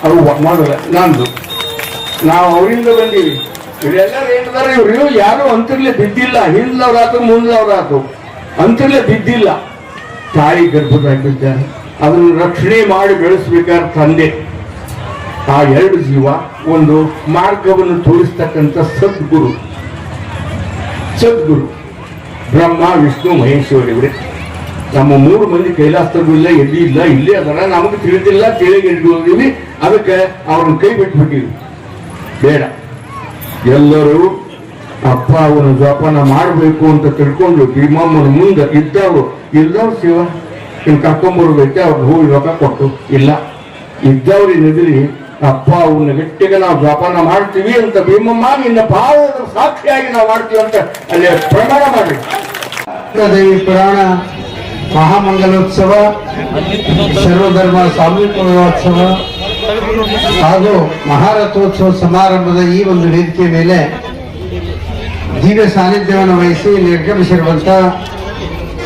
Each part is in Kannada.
ಅವ್ವ ಮೊದಲ ನಂದು ನಾವು ಅವರಿಂದ ಬಂದೀವಿ. ಇವರೆಲ್ಲರೂ ಏನಿದಾರೆ ಇವ್ರು ಯಾರು ಅಂತರ್ಲೆ ಬಿದ್ದಿಲ್ಲ, ಹಿಂದ್ಲವ್ರಾತು ಮುಂದ್ಲವ್ರಾತು ಅಂತರ್ಲೆ ಬಿದ್ದಿಲ್ಲ. ತಾಯಿ ಗರ್ಭದಾಗಿದ್ದಾರೆ, ಅದನ್ನು ರಕ್ಷಣೆ ಮಾಡಿ ಬೆಳೆಸ್ಬೇಕಾದ ತಂದೆ. ಆ ಎರಡು ಜೀವ ಒಂದು ಮಾರ್ಗವನ್ನು ತೋರಿಸ್ತಕ್ಕಂಥ ಸದ್ಗುರು ಬ್ರಹ್ಮ ವಿಷ್ಣು ಮಹೇಶ್ವರಿವರೇ. ನಮ್ಮ 3 ಮಂದಿ ಕೈಲಾಸದಲ್ಲೂ ಇಲ್ಲ, ಎಲ್ಲಿ ಇಲ್ಲ, ಇಲ್ಲೇ ಅದರ ನಮಗೆ ತಿಳಿದಿಲ್ಲ, ತಿಳಿಗೆ ಇಟ್ಕೊಂಡಿವಿ. ಅದಕ್ಕೆ ಅವ್ರನ್ನ ಕೈ ಬಿಟ್ಬಿಟ್ಟಿವಿ. ಬೇಡ, ಎಲ್ಲರೂ ಅಪ್ಪ ಅವನ ಜೋಪಾನ ಮಾಡಬೇಕು ಅಂತ ತಿಳ್ಕೊಂಡು ಭೀಮಮ್ಮನ ಮುಂದೆ ಇದ್ದವ್ರು ಶಿವ ಇನ್ನು ಕರ್ಕೊಂಬರ್ಬೇಕೆ ಅವ್ರು ಹೂ ರೊಕ್ಕ ಕೊಟ್ಟು ಇಲ್ಲ, ಇದ್ದವ್ರಿನೆದುರಿ ಅಪ್ಪ ಅವನ್ನ ಗಟ್ಟಿಗೆ ನಾವು ಜೋಪಾನ ಮಾಡ್ತೀವಿ ಅಂತ ಭೀಮಮ್ಮ ನಿನ್ನ ಭಾವದ ಸಾಕ್ಷಿಯಾಗಿ ನಾವು ಮಾಡ್ತೀವಿ ಅಂತ ಅಲ್ಲಿ ಪ್ರಮಾಣ ಮಾಡಿ. ದೇವಿ ಪುರಾಣ ಮಹಾಮಂಗಲೋತ್ಸವ, ಸರ್ವಧರ್ಮ ಸಾಮೂಹಿಕ ವಿವಾಹೋತ್ಸವ ಹಾಗೂ ಮಹಾರಥೋತ್ಸವ ಸಮಾರಂಭದ ಈ ಒಂದು ವೇದಿಕೆಯ ಮೇಲೆ ದಿವ್ಯ ಸಾನ್ನಿಧ್ಯವನ್ನು ವಹಿಸಿ ನಿರ್ಗಮಿಸಿರುವಂತ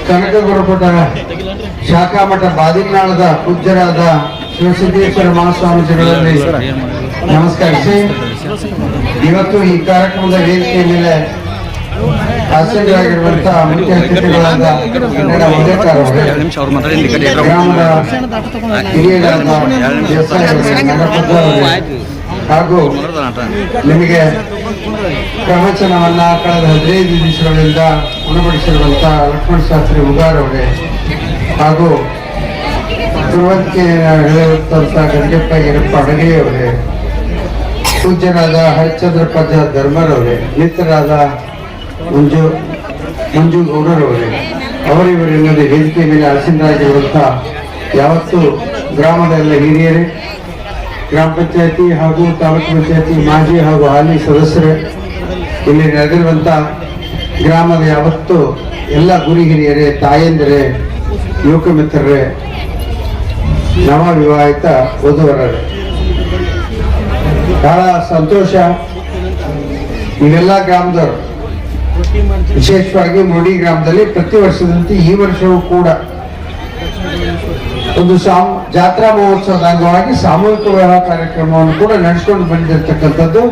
ಕನಕ ಗುರುಪಟ ಶಾಖಾಮಠ ಬಾದಿನಾಳದ ಪೂಜ್ಯರಾದ ಶಿವಸಿದ್ದೇಶ್ವರ ಮಹಾಸ್ವಾಮೀಜಿಗಳಲ್ಲಿ ನಮಸ್ಕರಿಸಿ, ಇವತ್ತು ಈ ಕಾರ್ಯಕ್ರಮದ ವೇದಿಕೆಯ ಮೇಲೆ ಹಾಸ್ಯರಾಗಿರುವಂತಹ ಮುಖ್ಯ ಅತಿಥಿಗಳಾದ ಕನ್ನಡ ಉದಯಕಾರ ಗ್ರಾಮದ ಹಿರಿಯರಾದ ಹಾಗೂ ನಿಮಗೆ ಪ್ರವಚನವನ್ನ ಕಳೆದ 15 ದಿವಸಗಳಿಂದ ಉಣಬಡಿಸಿರುವಂತಹ ಲಕ್ಷ್ಮಣ ಶಾಸ್ತ್ರಿ ಉಗಾರ್ ಅವರೇ ಹಾಗೂ ತಿರುವಂತಿಕೆ ಹೇಳಿರುವಂತ ಗಂಗೆಪ್ಪ ಈರಪ್ಪ ಅಡಗೆಯವರೇ, ಪೂಜ್ಯರಾದ ಹರಿಶ್ಚಂದ್ರ ಪದ್ಯ ಧರ್ಮರವರೇ, ಮಿತ್ರರಾದ ಮಂಜು ಗೌಡರವರೇ, ಅವರಿವರೆಲ್ಲದೆ ವೇದಿಕೆ ಮೇಲೆ ಆಸೀನರಾಗಿರುವಂತ ಯಾವತ್ತು ಗ್ರಾಮದ ಎಲ್ಲ ಹಿರಿಯರೇ, ಗ್ರಾಮ ಪಂಚಾಯತಿ ಹಾಗೂ ತಾಲೂಕು ಪಂಚಾಯತಿ ಮಾಜಿ ಹಾಗೂ ಹಾಲಿ ಸದಸ್ಯರೇ, ಇಲ್ಲಿ ನಡೆದಿರುವಂತ ಗ್ರಾಮದ ಯಾವತ್ತು ಎಲ್ಲ ಗುರಿ ಹಿರಿಯರೇ, ತಾಯಂದಿರೇ, ಯುವಕ ಮಿತ್ರರೇ, ನವ ವಿವಾಹಿತ ವಧುವರರೇ, ಬಹಳ ಸಂತೋಷ. ಇವೆಲ್ಲ ಗ್ರಾಮದವರು ವಿಶೇಷವಾಗಿ ಮುರುಡಿ ಗ್ರಾಮದಲ್ಲಿ ಪ್ರತಿ ವರ್ಷದಂತೆ ಈ ವರ್ಷವೂ ಕೂಡ ಒಂದು ಜಾತ್ರಾ ಮಹೋತ್ಸವದ ಅಂಗವಾಗಿ ಸಾಮೂಹಿಕ ವಿವಾಹ ಕಾರ್ಯಕ್ರಮವನ್ನು ಕೂಡ ನಡೆಸಿಕೊಂಡು ಬಂದಿರತಕ್ಕಂಥದ್ದು.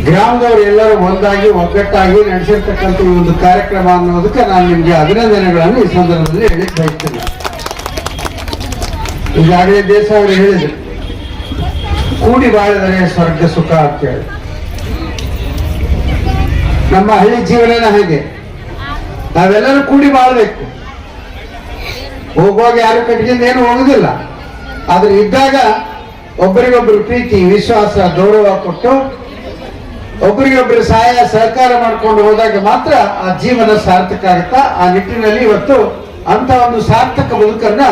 ಗ್ರಾಮದವರು ಎಲ್ಲರೂ ಒಂದಾಗಿ ಒಗ್ಗಟ್ಟಾಗಿ ನಡೆಸಿರ್ತಕ್ಕಂಥ ಈ ಒಂದು ಕಾರ್ಯಕ್ರಮ ಅನ್ನೋದಕ್ಕೆ ನಾನು ನಿಮಗೆ ಅಭಿನಂದನೆಗಳನ್ನು ಈ ಸಂದರ್ಭದಲ್ಲಿ ಹೇಳಿಕ್ ಬಯಸ್ತೇನೆ. ಈಗಾಗಲೇ ದೇಶ ಅವರು ಹೇಳಿದ್ರು, ಕೂಡಿ ಬಾಳಿದರೆ ಸ್ವರ್ಗ ಸುಖ ಅಂತ ಹೇಳಿ. ನಮ್ಮ ಹಳ್ಳಿ ಜೀವನ ಹಾಗೆ, ನಾವೆಲ್ಲರೂ ಕೂಡಿ ಬಾಳ್ಬೇಕು. ಹೋಗುವಾಗ ಯಾರು ಕಟ್ಕೊಂಡು ಏನು ಹೋಗುದಿಲ್ಲ, ಆದ್ರೆ ಇದ್ದಾಗ ಒಬ್ಬರಿಗೊಬ್ಬರು ಪ್ರೀತಿ, ವಿಶ್ವಾಸ, ಗೌರವ ಕೊಟ್ಟು ಒಬ್ಬರಿಗೊಬ್ಬರು ಸಹಾಯ ಸಹಕಾರ ಮಾಡ್ಕೊಂಡು ಹೋದಾಗ ಮಾತ್ರ ಆ ಜೀವನ ಸಾರ್ಥಕ ಆಗುತ್ತಾ. ಆ ನಿಟ್ಟಿನಲ್ಲಿ ಇವತ್ತು ಅಂತ ಒಂದು ಸಾರ್ಥಕ ಬದುಕನ್ನ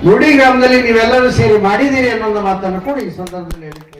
ಮುರುಡಿ ಗ್ರಾಮದಲ್ಲಿ ನೀವೆಲ್ಲರೂ ಸೇರಿ ಮಾಡಿದ್ದೀರಿ ಅನ್ನೋ ಮಾತನ್ನು ಕೂಡ ಈ ಸಂದರ್ಭದಲ್ಲಿ ಹೇಳಿ